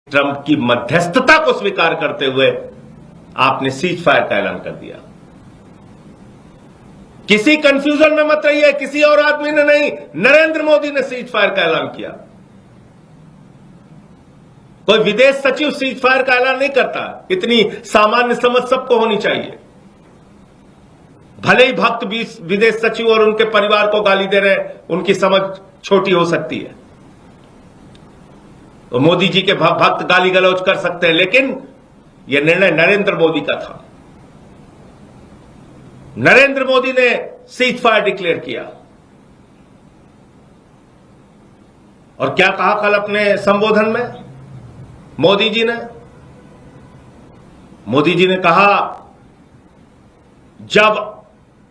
Trump की मध्यस्थता को स्वीकार करते हुए आपने सीज फायर का ऐलान कर दिया। किसी कंफ्यूजन में मत रहिए, किसी और आदमी ने नहीं, नरेंद्र मोदी ने सीज फायर का ऐलान किया। कोई विदेश सचिव सीज फायर का ऐलान नहीं करता। इतनी सामान्य समझ सबको होनी चाहिए। भले ही भक्त विदेश सचिव और उनके परिवार को गाली दे रहे, उनकी समझ छोटी हो सकती है, तो मोदी जी के भक्त गाली गलौज कर सकते हैं, लेकिन यह निर्णय नरेंद्र मोदी का था। नरेंद्र मोदी ने सीज फायर डिक्लेयर किया। और क्या कहा कल अपने संबोधन में मोदी जी ने कहा, जब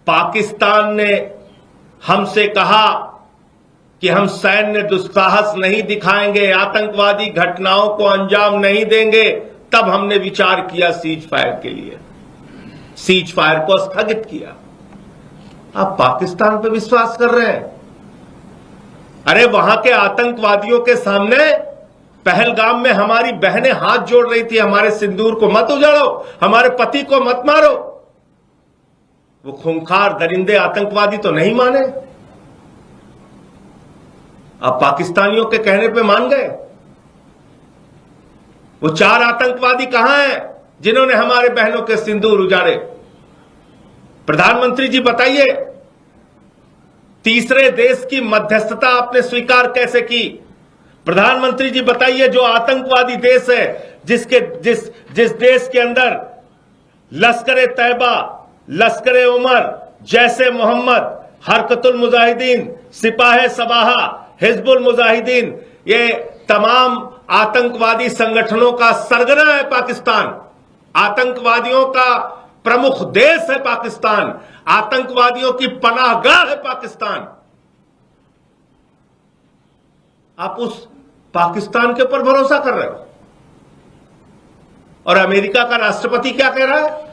पाकिस्तान ने हमसे कहा कि हम सैन्य दुस्साहस नहीं दिखाएंगे, आतंकवादी घटनाओं को अंजाम नहीं देंगे, तब हमने विचार किया सीज फायर के लिए, सीज फायर को स्थगित किया। आप पाकिस्तान पर विश्वास कर रहे हैं? अरे वहां के आतंकवादियों के सामने पहलगाम में हमारी बहनें हाथ जोड़ रही थी, हमारे सिंदूर को मत उजाड़ो, हमारे पति को मत मारो। वो खूंखार दरिंदे आतंकवादी तो नहीं माने। आप पाकिस्तानियों के कहने पे मान गए। वो 4 आतंकवादी कहां हैं जिन्होंने हमारे बहनों के सिंदूर उजाड़े? प्रधानमंत्री जी बताइए, तीसरे देश की मध्यस्थता आपने स्वीकार कैसे की? प्रधानमंत्री जी बताइए, जो आतंकवादी देश है, जिस देश के अंदर लश्कर तैयबा, लश्कर उमर, जैसे मोहम्मद, हरकतुल मुजाहिदीन, सिपाहे सबाहा, हिजबुल मुजाहिदीन, ये तमाम आतंकवादी संगठनों का सरगना है पाकिस्तान। आतंकवादियों का प्रमुख देश है पाकिस्तान। आतंकवादियों की पनाहगाह है पाकिस्तान। आप उस पाकिस्तान के ऊपर भरोसा कर रहे हो। और अमेरिका का राष्ट्रपति क्या कह रहा है?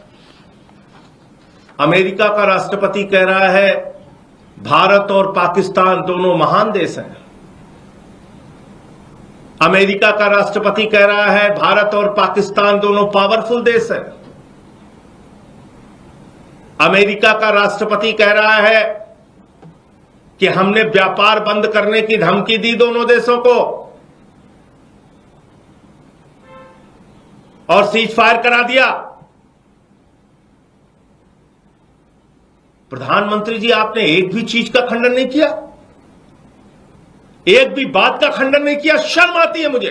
अमेरिका का राष्ट्रपति कह रहा है, भारत और पाकिस्तान दोनों महान देश हैं। अमेरिका का राष्ट्रपति कह रहा है, भारत और पाकिस्तान दोनों पावरफुल देश हैं। अमेरिका का राष्ट्रपति कह रहा है कि हमने व्यापार बंद करने की धमकी दी दोनों देशों को और सीज फायर करा दिया। प्रधानमंत्री जी, आपने एक भी चीज का खंडन नहीं किया, एक भी बात का खंडन नहीं किया। शर्म आती है मुझे।